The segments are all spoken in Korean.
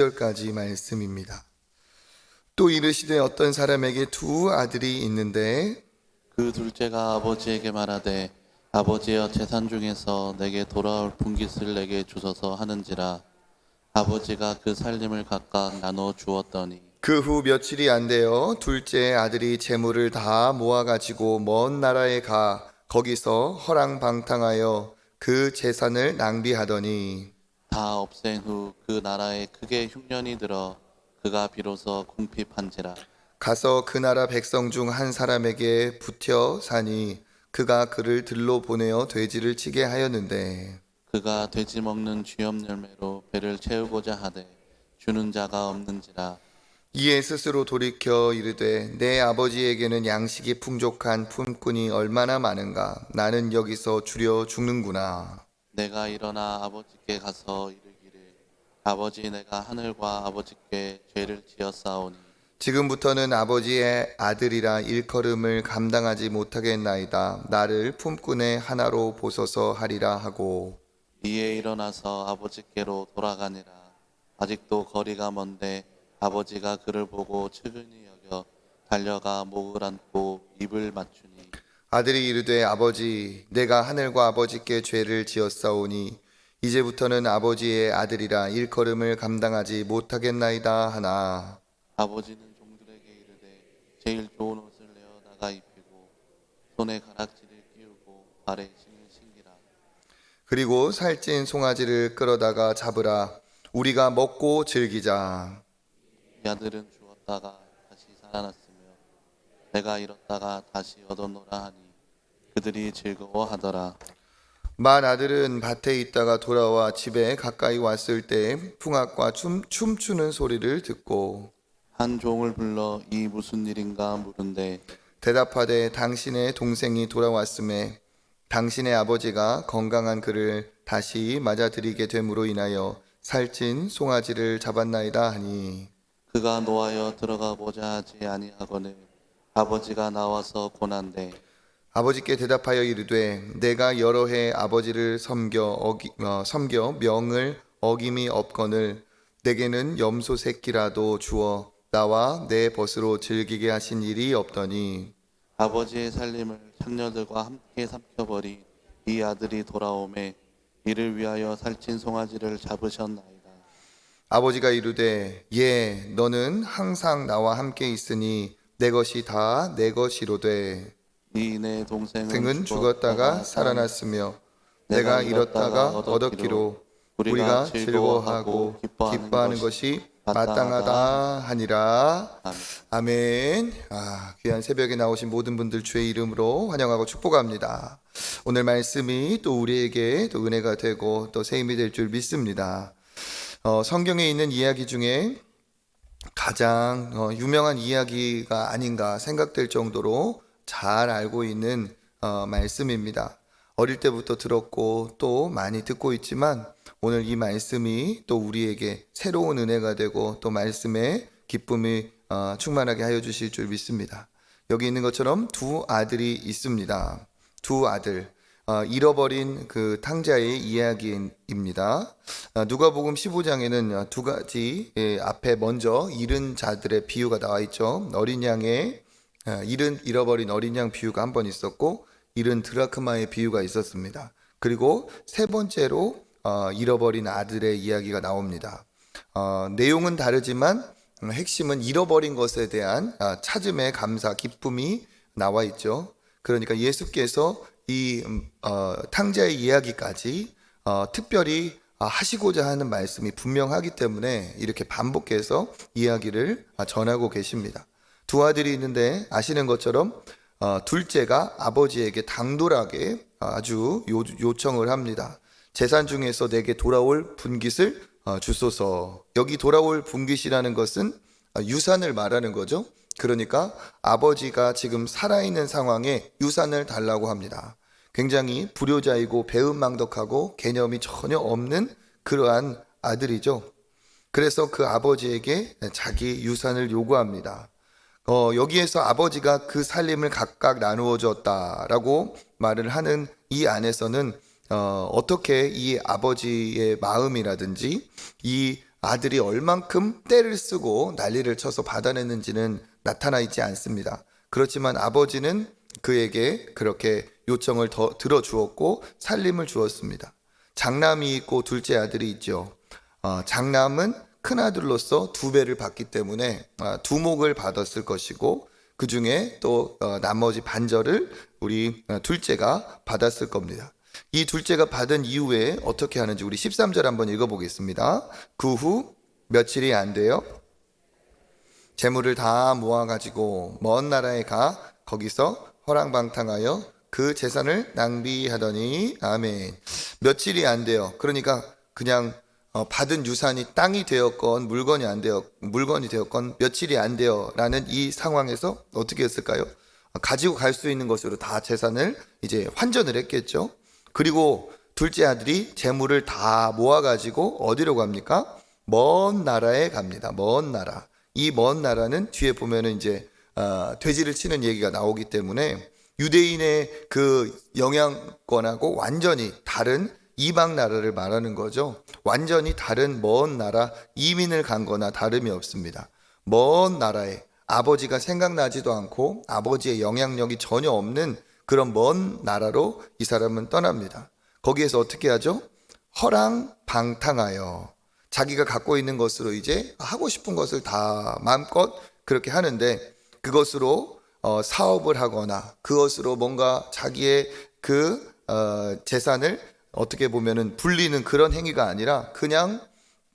10절까지 말씀입니다. 또 이르시되 어떤 사람에게 두 아들이 있는데 그 둘째가 아버지에게 말하되 아버지여 재산 중에서 내게 돌아올 분깃을 내게 주소서 하는지라. 아버지가 그 살림을 각각 나눠 주었더니 그 후 며칠이 안 되어 둘째 아들이 재물을 다 모아가지고 먼 나라에 가 거기서 허랑방탕하여 그 재산을 낭비하더니 다 없앤 후 그 나라에 크게 흉년이 들어 그가 비로소 궁핍한지라. 가서 그 나라 백성 중 한 사람에게 붙여 사니 그가 그를 들로 보내어 돼지를 치게 하였는데 그가 돼지 먹는 쥐염 열매로 배를 채우고자 하되 주는 자가 없는지라. 이에 스스로 돌이켜 이르되 내 아버지에게는 양식이 풍족한 품꾼이 얼마나 많은가 나는 여기서 주려 죽는구나. 내가 일어나 아버지께 가서 이르기를 아버지 내가 하늘과 아버지께 죄를 지었사오니 지금부터는 아버지의 아들이라 일컬음을 감당하지 못하겠나이다. 나를 품꾼의 하나로 보소서 하리라 하고 이에 일어나서 아버지께로 돌아가니라. 아직도 거리가 먼데 아버지가 그를 보고 측은히 여겨 달려가 목을 안고 입을 맞추니 아들이 이르되 아버지 내가 하늘과 아버지께 죄를 지었사오니 이제부터는 아버지의 아들이라 일컬음을 감당하지 못하겠나이다 하나 아버지는 종들에게 이르되 제일 좋은 옷을 내어 나가 입히고 손에 가락지를 끼우고 발에 신을 신기라. 그리고 살찐 송아지를 끌어다가 잡으라 우리가 먹고 즐기자. 이 아들은 죽었다가 다시 살아났으며 내가 잃었다가 다시 얻었노라 하니 그들이 즐거워하더라. 만 아들은 밭에 있다가 돌아와 집에 가까이 왔을 때 풍악과 춤추는 소리를 듣고 한 종을 불러 이 무슨 일인가 물은데 대답하되 당신의 동생이 돌아왔음에 당신의 아버지가 건강한 그를 다시 맞아들이게 됨으로 인하여 살찐 송아지를 잡았나이다 하니 그가 노하여 들어가 보자 하지 아니하거늘 아버지가 나와서 고난데 아버지께 대답하여 이르되 내가 여러 해 아버지를 섬겨 명을 어김이 없거늘 내게는 염소 새끼라도 주어 나와 내 벗으로 즐기게 하신 일이 없더니 아버지의 살림을 창녀들과 함께 삼켜버린 이 아들이 돌아오매 이를 위하여 살찐 송아지를 잡으셨나이다. 아버지가 이르되 너는 항상 나와 함께 있으니 내 것이 다 내 것이로되 이 내 동생은 생은 죽었다가 살아났으며 내가 잃었다가 얻었기로 우리가 즐거워하고 기뻐하는 것이 마땅하다 하니라. 아멘. 아멘. 귀한 새벽에 나오신 모든 분들 주의 이름으로 환영하고 축복합니다. 오늘 말씀이 또 우리에게 또 은혜가 되고 또 새 힘이 될 줄 믿습니다. 성경에 있는 이야기 중에 가장 유명한 이야기가 아닌가 생각될 정도로 잘 알고 있는 말씀입니다. 어릴 때부터 들었고 또 많이 듣고 있지만 오늘 이 말씀이 또 우리에게 새로운 은혜가 되고 또 말씀의 기쁨이 충만하게 하여 주실 줄 믿습니다. 여기 있는 것처럼 두 아들이 있습니다. 두 아들, 잃어버린 그 탕자의 이야기입니다. 누가복음 15장에는 두 가지 앞에 먼저 잃은 자들의 비유가 나와 있죠. 어린 양의 잃어버린 어린 양 비유가 한 번 있었고 잃은 드라크마의 비유가 있었습니다. 그리고 세 번째로 잃어버린 아들의 이야기가 나옵니다. 내용은 다르지만 핵심은 잃어버린 것에 대한 찾음의 감사, 기쁨이 나와 있죠. 그러니까 예수께서 이 탕자의 이야기까지 특별히 하시고자 하는 말씀이 분명하기 때문에 이렇게 반복해서 이야기를 전하고 계십니다. 두 아들이 있는데 아시는 것처럼 둘째가 아버지에게 당돌하게 아주 요청을 합니다. 재산 중에서 내게 돌아올 분깃을 주소서. 여기 돌아올 분깃이라는 것은 유산을 말하는 거죠. 그러니까 아버지가 지금 살아있는 상황에 유산을 달라고 합니다. 굉장히 불효자이고 배은망덕하고 개념이 전혀 없는 그러한 아들이죠. 그래서 그 아버지에게 자기 유산을 요구합니다. 여기에서 아버지가 그 살림을 각각 나누어 줬다라고 말을 하는 이 안에서는 어떻게 이 아버지의 마음이라든지 이 아들이 얼만큼 떼를 쓰고 난리를 쳐서 받아냈는지는 나타나 있지 않습니다. 그렇지만 아버지는 그에게 그렇게 요청을 더 들어주었고 살림을 주었습니다. 장남이 있고 둘째 아들이 있죠. 장남은 큰아들로서 2배를 받기 때문에 두목을 받았을 것이고 그 중에 또 나머지 반절을 우리 둘째가 받았을 겁니다. 이 둘째가 받은 이후에 어떻게 하는지 우리 13절 한번 읽어보겠습니다. 그 후 며칠이 안 돼요. 재물을 다 모아가지고 먼 나라에 가 거기서 허랑방탕하여 그 재산을 낭비하더니 아멘. 며칠이 안 돼요. 그러니까 그냥 받은 유산이 땅이 되었건 물건이 되었건 며칠이 안 돼요라는 이 상황에서 어떻게 했을까요? 가지고 갈 수 있는 것으로 다 재산을 이제 환전을 했겠죠. 그리고 둘째 아들이 재물을 다 모아가지고 어디로 갑니까? 먼 나라에 갑니다. 먼 나라. 이 먼 나라는 뒤에 보면은 이제 돼지를 치는 얘기가 나오기 때문에 유대인의 그 영향권하고 완전히 다른 이방 나라를 말하는 거죠. 완전히 다른 먼 나라, 이민을 간 거나 다름이 없습니다. 먼 나라에 아버지가 생각나지도 않고 아버지의 영향력이 전혀 없는 그런 먼 나라로 이 사람은 떠납니다. 거기에서 어떻게 하죠? 허랑방탕하여 자기가 갖고 있는 것으로 이제 하고 싶은 것을 다 마음껏 그렇게 하는데 그것으로 사업을 하거나 그것으로 뭔가 자기의 그 재산을 어떻게 보면은 불리는 그런 행위가 아니라 그냥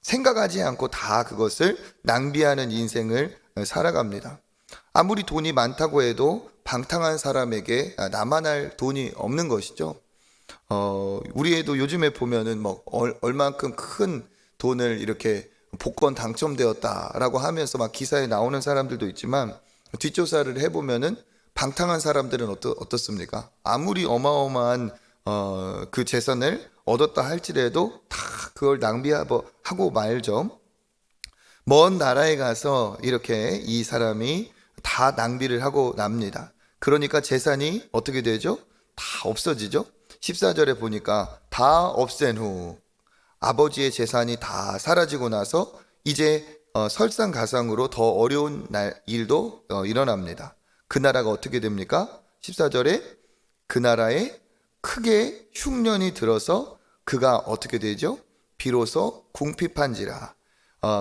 생각하지 않고 다 그것을 낭비하는 인생을 살아갑니다. 아무리 돈이 많다고 해도 방탕한 사람에게 나만할 돈이 없는 것이죠. 우리에도 요즘에 보면은 뭐 얼만큼 큰 돈을 이렇게 복권 당첨되었다라고 하면서 막 기사에 나오는 사람들도 있지만 뒷조사를 해보면은 방탕한 사람들은 어떻습니까? 아무리 어마어마한 그 재산을 얻었다 할지라도 다 그걸 낭비하고 말죠. 먼 나라에 가서 이렇게 이 사람이 다 낭비를 하고 납니다. 그러니까 재산이 어떻게 되죠? 다 없어지죠. 14절에 보니까 다 없앤 후 아버지의 재산이 다 사라지고 나서 이제 설상가상으로 더 어려운 일도 일어납니다. 그 나라가 어떻게 됩니까? 14절에 그 나라에 크게 흉년이 들어서 그가 어떻게 되죠? 비로소 궁핍한지라.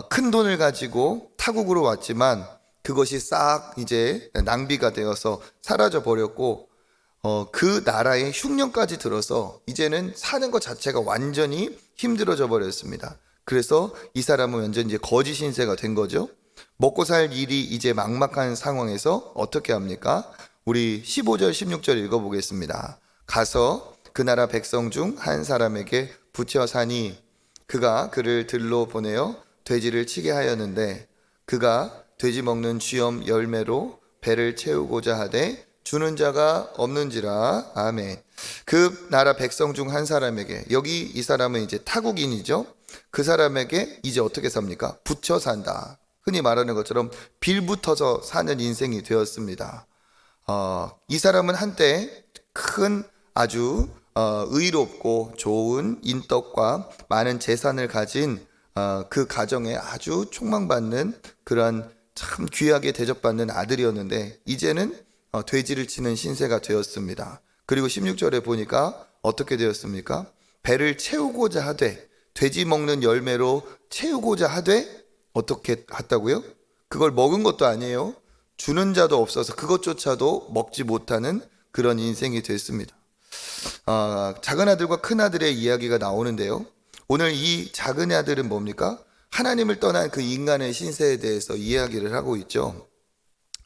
큰 돈을 가지고 타국으로 왔지만 그것이 싹 이제 낭비가 되어서 사라져 버렸고 그 나라에 흉년까지 들어서 이제는 사는 것 자체가 완전히 힘들어져 버렸습니다. 그래서 이 사람은 완전 이제 거지 신세가 된 거죠. 먹고 살 일이 이제 막막한 상황에서 어떻게 합니까? 우리 15절 16절 읽어보겠습니다. 가서 그 나라 백성 중 한 사람에게 붙여 사니 그가 그를 들로 보내어 돼지를 치게 하였는데 그가 돼지 먹는 쥐엄 열매로 배를 채우고자 하되 주는 자가 없는지라. 아멘. 그 나라 백성 중 한 사람에게, 여기 이 사람은 이제 타국인이죠. 그 사람에게 이제 어떻게 삽니까? 붙여 산다. 흔히 말하는 것처럼 빌붙어서 사는 인생이 되었습니다. 이 사람은 한때 큰 아주 의롭고 좋은 인덕과 많은 재산을 가진 그 가정에 아주 촉망받는 그런 참 귀하게 대접받는 아들이었는데 이제는 돼지를 치는 신세가 되었습니다. 그리고 16절에 보니까 어떻게 되었습니까? 배를 채우고자 하되, 돼지 먹는 열매로 채우고자 하되 어떻게 했다고요? 그걸 먹은 것도 아니에요. 주는 자도 없어서 그것조차도 먹지 못하는 그런 인생이 됐습니다. 작은 아들과 큰 아들의 이야기가 나오는데요. 오늘 이 작은 아들은 뭡니까? 하나님을 떠난 그 인간의 신세에 대해서 이야기를 하고 있죠.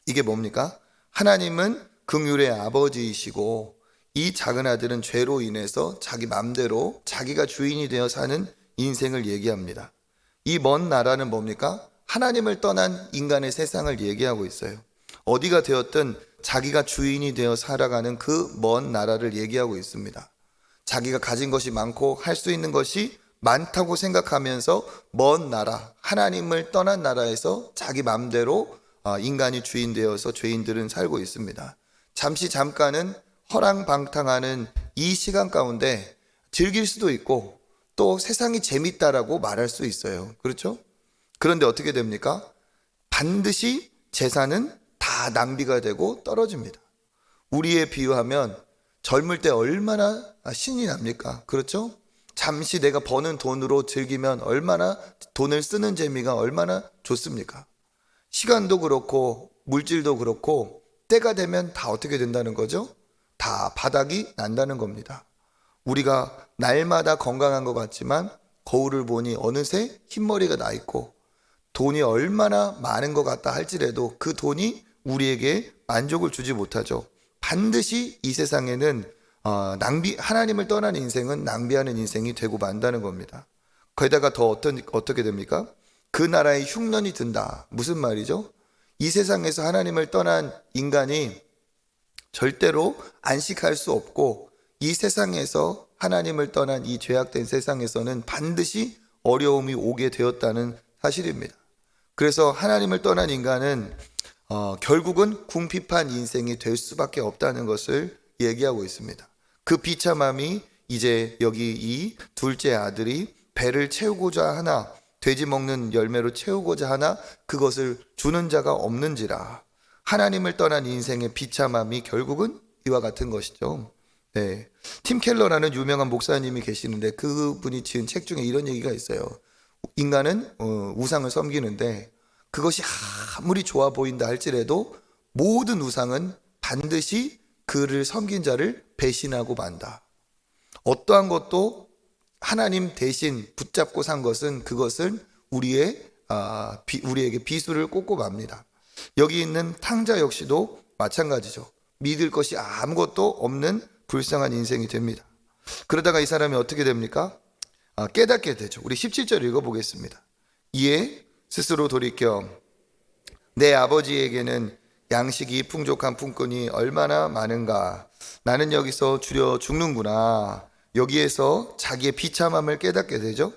이게 뭡니까? 하나님은 긍휼의 아버지이시고 이 작은 아들은 죄로 인해서 자기 맘대로 자기가 주인이 되어 사는 인생을 얘기합니다. 이 먼 나라는 뭡니까? 하나님을 떠난 인간의 세상을 얘기하고 있어요. 어디가 되었든 자기가 주인이 되어 살아가는 그 먼 나라를 얘기하고 있습니다. 자기가 가진 것이 많고 할 수 있는 것이 많다고 생각하면서 먼 나라, 하나님을 떠난 나라에서 자기 맘대로 인간이 주인 되어서 죄인들은 살고 있습니다. 잠깐은 허랑방탕하는 이 시간 가운데 즐길 수도 있고 또 세상이 재밌다라고 말할 수 있어요. 그렇죠? 그런데 어떻게 됩니까? 반드시 재산은 다 낭비가 되고 떨어집니다. 우리에 비유하면 젊을 때 얼마나 신이 납니까? 그렇죠? 잠시 내가 버는 돈으로 즐기면 얼마나 돈을 쓰는 재미가 얼마나 좋습니까? 시간도 그렇고 물질도 그렇고 때가 되면 다 어떻게 된다는 거죠? 다 바닥이 난다는 겁니다. 우리가 날마다 건강한 것 같지만 거울을 보니 어느새 흰머리가 나 있고 돈이 얼마나 많은 것 같다 할지라도 그 돈이 우리에게 만족을 주지 못하죠. 반드시 이 세상에는 하나님을 떠난 인생은 낭비하는 인생이 되고 만다는 겁니다. 거기다가 더 어떻게 됩니까? 그 나라에 흉년이 든다. 무슨 말이죠? 이 세상에서 하나님을 떠난 인간이 절대로 안식할 수 없고 이 세상에서 하나님을 떠난 이 죄악된 세상에서는 반드시 어려움이 오게 되었다는 사실입니다. 그래서 하나님을 떠난 인간은 결국은 궁핍한 인생이 될 수밖에 없다는 것을 얘기하고 있습니다. 그 비참함이 이제 여기 이 둘째 아들이 배를 채우고자 하나, 돼지 먹는 열매로 채우고자 하나 그것을 주는 자가 없는지라. 하나님을 떠난 인생의 비참함이 결국은 이와 같은 것이죠. 네. 팀 켈러라는 유명한 목사님이 계시는데 그분이 지은 책 중에 이런 얘기가 있어요. 인간은 우상을 섬기는데 그것이 아무리 좋아 보인다 할지라도 모든 우상은 반드시 그를 섬긴 자를 배신하고 만다. 어떠한 것도 하나님 대신 붙잡고 산 것은 그것은 우리에게 비수를 꽂고 맙니다. 여기 있는 탕자 역시도 마찬가지죠. 믿을 것이 아무것도 없는 불쌍한 인생이 됩니다. 그러다가 이 사람이 어떻게 됩니까? 깨닫게 되죠. 우리 17절 읽어보겠습니다. 이에 스스로 돌이켜 내 아버지에게는 양식이 풍족한 품꾼이 얼마나 많은가. 나는 여기서 줄여 죽는구나. 여기에서 자기의 비참함을 깨닫게 되죠.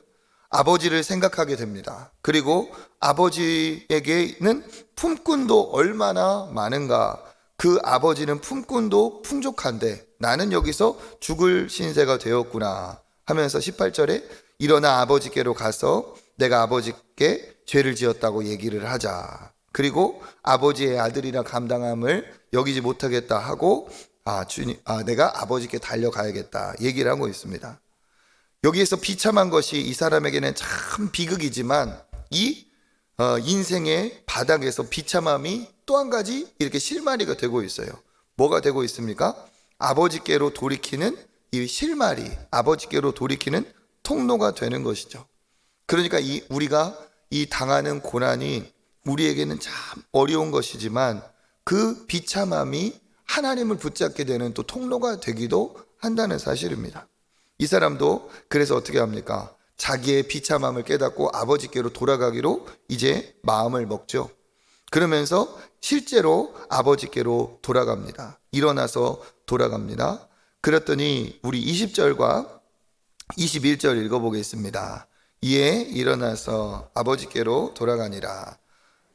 아버지를 생각하게 됩니다. 그리고 아버지에게는 품꾼도 얼마나 많은가. 그 아버지는 품꾼도 풍족한데 나는 여기서 죽을 신세가 되었구나 하면서 18절에 일어나 아버지께로 가서 내가 아버지께 죄를 지었다고 얘기를 하자. 그리고 아버지의 아들이라 감당함을 여기지 못하겠다 하고 내가 아버지께 달려가야겠다 얘기를 하고 있습니다. 여기에서 비참한 것이 이 사람에게는 참 비극이지만 이 인생의 바닥에서 비참함이 또 한 가지 이렇게 실마리가 되고 있어요. 뭐가 되고 있습니까? 아버지께로 돌이키는 이 실마리, 아버지께로 돌이키는 통로가 되는 것이죠. 그러니까 우리가 이 당하는 고난이 우리에게는 참 어려운 것이지만 그 비참함이 하나님을 붙잡게 되는 또 통로가 되기도 한다는 사실입니다. 이 사람도 그래서 어떻게 합니까? 자기의 비참함을 깨닫고 아버지께로 돌아가기로 이제 마음을 먹죠. 그러면서 실제로 아버지께로 돌아갑니다. 일어나서 돌아갑니다. 그랬더니 우리 20절과 21절 읽어보겠습니다. 이에 일어나서 아버지께로 돌아가니라.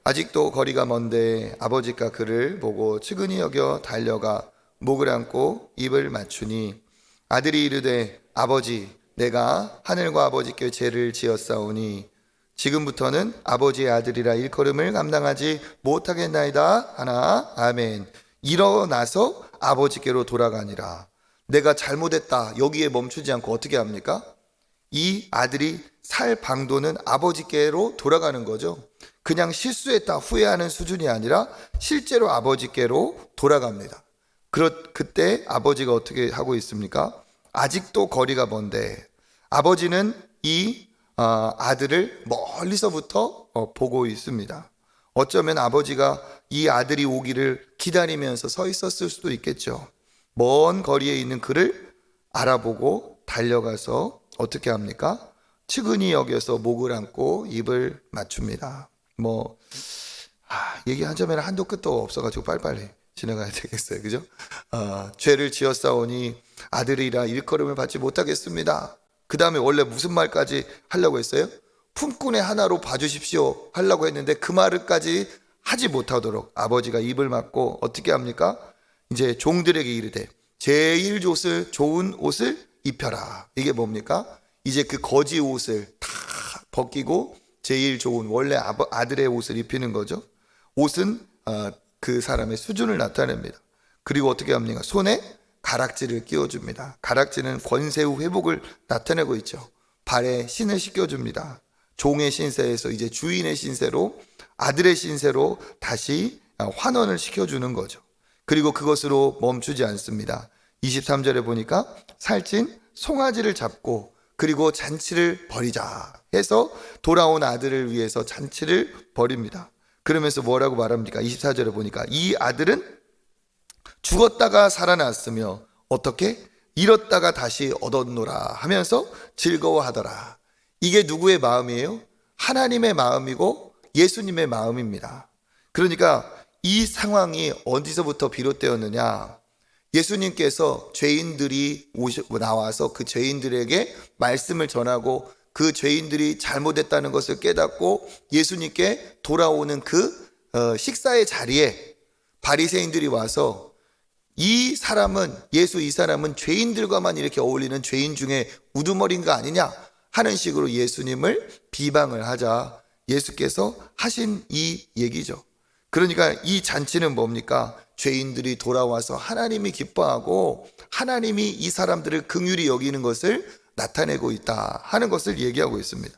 아직도 거리가 먼데 아버지가 그를 보고 측은히 여겨 달려가 목을 안고 입을 맞추니 아들이 이르되 아버지 내가 하늘과 아버지께 죄를 지었사오니 지금부터는 아버지의 아들이라 일컬음을 감당하지 못하겠나이다 하나 아멘. 일어나서 아버지께로 돌아가니라. 내가 잘못했다 여기에 멈추지 않고 어떻게 합니까? 이 아들이 살 방도는 아버지께로 돌아가는 거죠. 그냥 실수했다 후회하는 수준이 아니라 실제로 아버지께로 돌아갑니다. 그때 아버지가 어떻게 하고 있습니까? 아직도 거리가 먼데 아버지는 이 아들을 멀리서부터 보고 있습니다. 어쩌면 아버지가 이 아들이 오기를 기다리면서 서 있었을 수도 있겠죠. 먼 거리에 있는 그를 알아보고 달려가서 어떻게 합니까? 측은히 여겨서 목을 안고 입을 맞춥니다. 얘기하자면 한도 끝도 없어가지고 빨리빨리 지나가야 되겠어요. 그죠? 죄를 지었사오니 아들이라 일컬음을 받지 못하겠습니다. 그 다음에 원래 무슨 말까지 하려고 했어요? 품꾼의 하나로 봐주십시오 하려고 했는데 그 말을까지 하지 못하도록 아버지가 입을 막고 어떻게 합니까? 이제 종들에게 이르되 제일 좋은 옷을 입혀라. 이게 뭡니까? 이제 그 거지 옷을 다 벗기고 제일 좋은 원래 아들의 옷을 입히는 거죠. 옷은 그 사람의 수준을 나타냅니다. 그리고 어떻게 합니까? 손에 가락지를 끼워줍니다. 가락지는 권세 후 회복을 나타내고 있죠. 발에 신을 씻겨줍니다. 종의 신세에서 이제 주인의 신세로, 아들의 신세로 다시 환원을 시켜주는 거죠. 그리고 그것으로 멈추지 않습니다. 23절에 보니까 살찐 송아지를 잡고 그리고 잔치를 벌이자 해서 돌아온 아들을 위해서 잔치를 벌입니다. 그러면서 뭐라고 말합니까? 24절에 보니까 이 아들은 죽었다가 살아났으며 어떻게? 잃었다가 다시 얻었노라 하면서 즐거워하더라. 이게 누구의 마음이에요? 하나님의 마음이고 예수님의 마음입니다. 그러니까 이 상황이 어디서부터 비롯되었느냐? 예수님께서 죄인들이 나와서 그 죄인들에게 말씀을 전하고 그 죄인들이 잘못했다는 것을 깨닫고 예수님께 돌아오는 그 식사의 자리에 바리새인들이 와서 이 사람은 이 사람은 죄인들과만 이렇게 어울리는 죄인 중에 우두머리인가 아니냐 하는 식으로 예수님을 비방을 하자 예수께서 하신 이 얘기죠. 그러니까 이 잔치는 뭡니까? 죄인들이 돌아와서 하나님이 기뻐하고 하나님이 이 사람들을 긍휼히 여기는 것을 나타내고 있다 하는 것을 얘기하고 있습니다.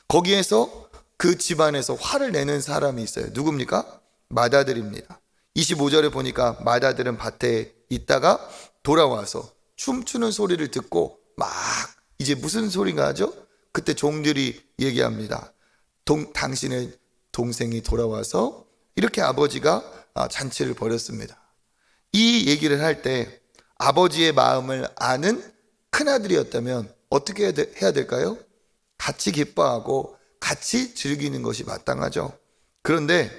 거기에서 그 집안에서 화를 내는 사람이 있어요. 누굽니까? 맏아들입니다. 25절에 보니까 맏아들은 밭에 있다가 돌아와서 춤추는 소리를 듣고 막 이제 무슨 소리가 하죠? 그때 종들이 얘기합니다. 당신의 동생이 돌아와서 이렇게 아버지가 잔치를 벌였습니다. 이 얘기를 할 때 아버지의 마음을 아는 큰아들이었다면 어떻게 해야 될까요? 같이 기뻐하고 같이 즐기는 것이 마땅하죠. 그런데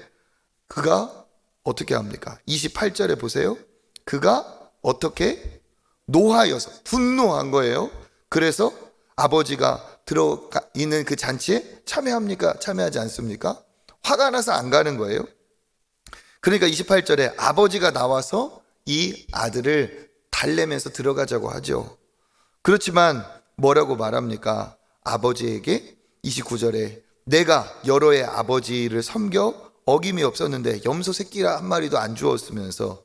그가 어떻게 합니까? 28절에 보세요. 그가 어떻게 노하여서 분노한 거예요. 그래서 아버지가 들어가 있는 그 잔치에 참여합니까? 참여하지 않습니까? 화가 나서 안 가는 거예요. 그러니까 28절에 아버지가 나와서 이 아들을 달래면서 들어가자고 하죠. 그렇지만 뭐라고 말합니까? 아버지에게 29절에 내가 여러의 아버지를 섬겨 어김이 없었는데 염소 새끼라 한 마리도 안 주었으면서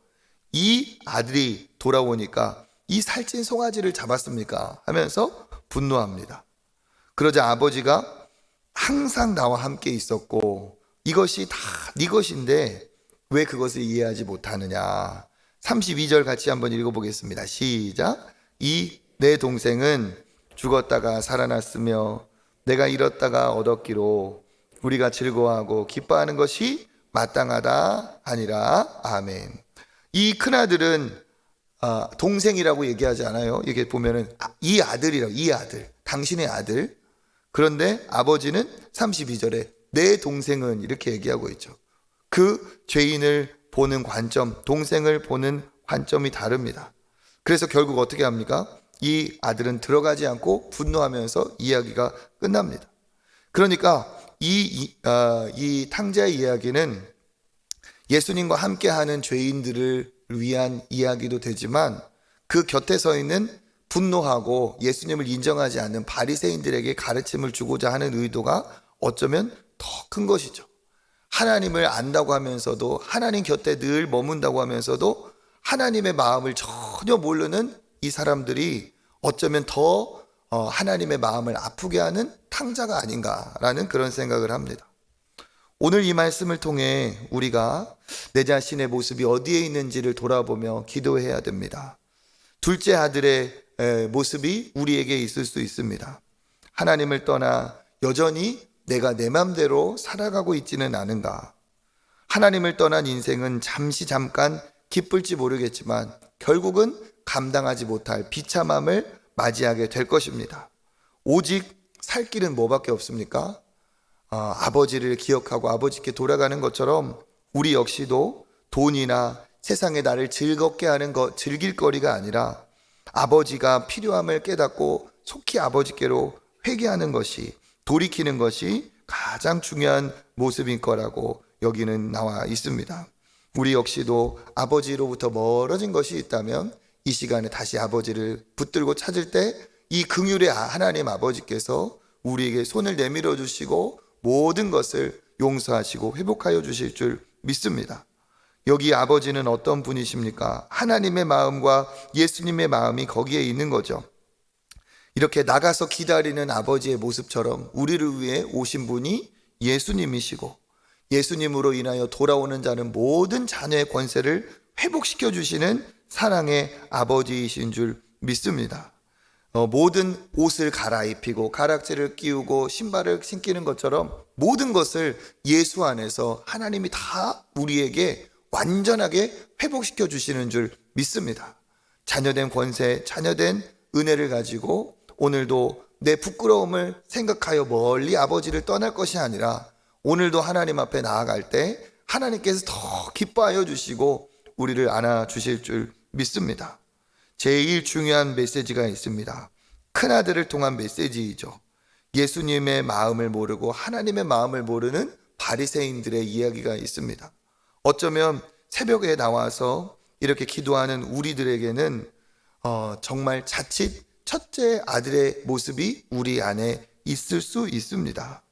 이 아들이 돌아오니까 이 살찐 송아지를 잡았습니까? 하면서 분노합니다. 그러자 아버지가 항상 나와 함께 있었고 이것이 다 네 것인데 왜 그것을 이해하지 못하느냐. 32절 같이 한번 읽어보겠습니다. 시작. 이 내 동생은 죽었다가 살아났으며 내가 잃었다가 얻었기로 우리가 즐거워하고 기뻐하는 것이 마땅하다 하니라. 아멘. 이 큰아들은 동생이라고 얘기하지 않아요. 이게 보면은 이 아들이라고, 이 아들, 당신의 아들. 그런데 아버지는 32절에 내 동생은 이렇게 얘기하고 있죠. 그 죄인을 보는 관점, 동생을 보는 관점이 다릅니다. 그래서 결국 어떻게 합니까? 이 아들은 들어가지 않고 분노하면서 이야기가 끝납니다. 그러니까 이 탕자의 이야기는 예수님과 함께하는 죄인들을 위한 이야기도 되지만 그 곁에 서 있는 분노하고 예수님을 인정하지 않는 바리새인들에게 가르침을 주고자 하는 의도가 어쩌면 더 큰 것이죠. 하나님을 안다고 하면서도 하나님 곁에 늘 머문다고 하면서도 하나님의 마음을 전혀 모르는 이 사람들이 어쩌면 더 하나님의 마음을 아프게 하는 탕자가 아닌가라는 그런 생각을 합니다. 오늘 이 말씀을 통해 우리가 내 자신의 모습이 어디에 있는지를 돌아보며 기도해야 됩니다. 둘째 아들의 모습이 우리에게 있을 수 있습니다. 하나님을 떠나 여전히 내가 내 맘대로 살아가고 있지는 않은가. 하나님을 떠난 인생은 잠깐 기쁠지 모르겠지만 결국은 감당하지 못할 비참함을 맞이하게 될 것입니다. 오직 살 길은 뭐밖에 없습니까? 아버지를 기억하고 아버지께 돌아가는 것처럼 우리 역시도 돈이나 세상에 나를 즐겁게 하는 것, 즐길 거리가 아니라 아버지가 필요함을 깨닫고 속히 아버지께로 회개하는 것이, 돌이키는 것이 가장 중요한 모습인 거라고 여기는 나와 있습니다. 우리 역시도 아버지로부터 멀어진 것이 있다면 이 시간에 다시 아버지를 붙들고 찾을 때 이 긍휼의 하나님 아버지께서 우리에게 손을 내밀어 주시고 모든 것을 용서하시고 회복하여 주실 줄 믿습니다. 여기 아버지는 어떤 분이십니까? 하나님의 마음과 예수님의 마음이 거기에 있는 거죠. 이렇게 나가서 기다리는 아버지의 모습처럼 우리를 위해 오신 분이 예수님이시고, 예수님으로 인하여 돌아오는 자는 모든 자녀의 권세를 회복시켜 주시는 사랑의 아버지이신 줄 믿습니다. 모든 옷을 갈아입히고 가락지를 끼우고 신발을 신기는 것처럼 모든 것을 예수 안에서 하나님이 다 우리에게 완전하게 회복시켜 주시는 줄 믿습니다. 자녀된 권세, 자녀된 은혜를 가지고 오늘도 내 부끄러움을 생각하여 멀리 아버지를 떠날 것이 아니라 오늘도 하나님 앞에 나아갈 때 하나님께서 더 기뻐하여 주시고 우리를 안아주실 줄 믿습니다. 제일 중요한 메시지가 있습니다. 큰아들을 통한 메시지이죠. 예수님의 마음을 모르고 하나님의 마음을 모르는 바리새인들의 이야기가 있습니다. 어쩌면 새벽에 나와서 이렇게 기도하는 우리들에게는 정말 자칫 첫째 아들의 모습이 우리 안에 있을 수 있습니다.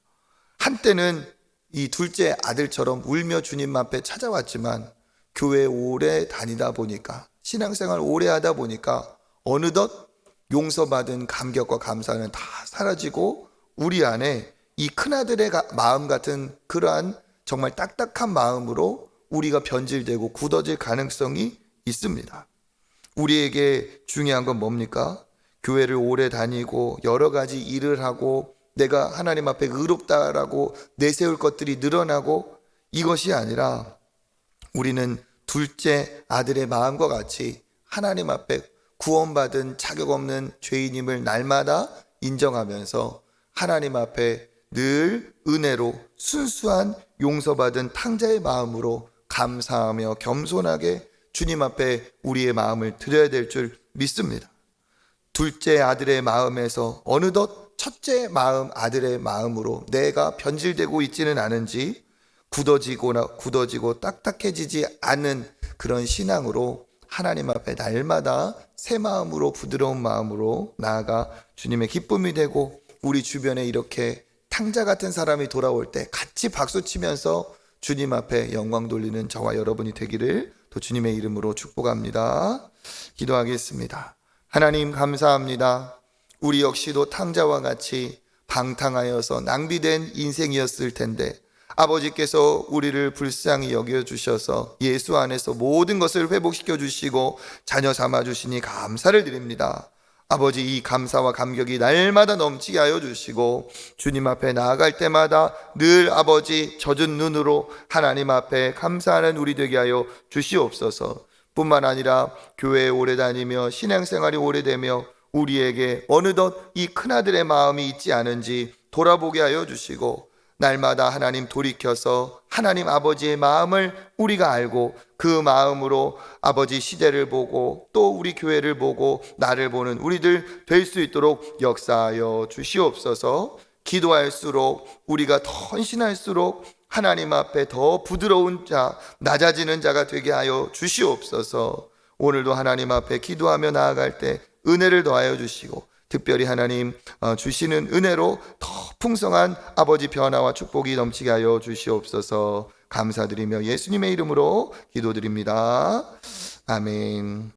한때는 이 둘째 아들처럼 울며 주님 앞에 찾아왔지만 교회 오래 다니다 보니까, 신앙생활 오래 하다 보니까 어느덧 용서받은 감격과 감사는 다 사라지고 우리 안에 이 큰아들의 마음 같은 그러한 정말 딱딱한 마음으로 우리가 변질되고 굳어질 가능성이 있습니다. 우리에게 중요한 건 뭡니까? 교회를 오래 다니고 여러 가지 일을 하고 내가 하나님 앞에 의롭다라고 내세울 것들이 늘어나고 이것이 아니라 우리는 둘째 아들의 마음과 같이 하나님 앞에 구원받은 자격 없는 죄인임을 날마다 인정하면서 하나님 앞에 늘 은혜로 순수한 용서받은 탕자의 마음으로 감사하며 겸손하게 주님 앞에 우리의 마음을 드려야 될 줄 믿습니다. 둘째 아들의 마음에서 어느덧 첫째 마음 아들의 마음으로 내가 변질되고 있지는 않은지 굳어지고 딱딱해지지 않는 그런 신앙으로 하나님 앞에 날마다 새 마음으로 부드러운 마음으로 나아가 주님의 기쁨이 되고 우리 주변에 이렇게 탕자 같은 사람이 돌아올 때 같이 박수치면서 주님 앞에 영광 돌리는 저와 여러분이 되기를 또 주님의 이름으로 축복합니다. 기도하겠습니다. 하나님 감사합니다. 우리 역시도 탕자와 같이 방탕하여서 낭비된 인생이었을 텐데 아버지께서 우리를 불쌍히 여겨주셔서 예수 안에서 모든 것을 회복시켜 주시고 자녀 삼아 주시니 감사를 드립니다. 아버지, 이 감사와 감격이 날마다 넘치게 하여 주시고 주님 앞에 나아갈 때마다 늘 아버지 젖은 눈으로 하나님 앞에 감사하는 우리 되게 하여 주시옵소서. 뿐만 아니라 교회에 오래 다니며 신앙생활이 오래되며 우리에게 어느덧 이 큰아들의 마음이 있지 않은지 돌아보게 하여 주시고 날마다 하나님 돌이켜서 하나님 아버지의 마음을 우리가 알고 그 마음으로 아버지 시대를 보고 또 우리 교회를 보고 나를 보는 우리들 될 수 있도록 역사하여 주시옵소서. 기도할수록 우리가 더 헌신할수록 하나님 앞에 더 부드러운 자, 낮아지는 자가 되게 하여 주시옵소서. 오늘도 하나님 앞에 기도하며 나아갈 때 은혜를 더하여 주시고 특별히 하나님 주시는 은혜로 더 풍성한 아버지 변화와 축복이 넘치게 하여 주시옵소서. 감사드리며 예수님의 이름으로 기도드립니다. 아멘.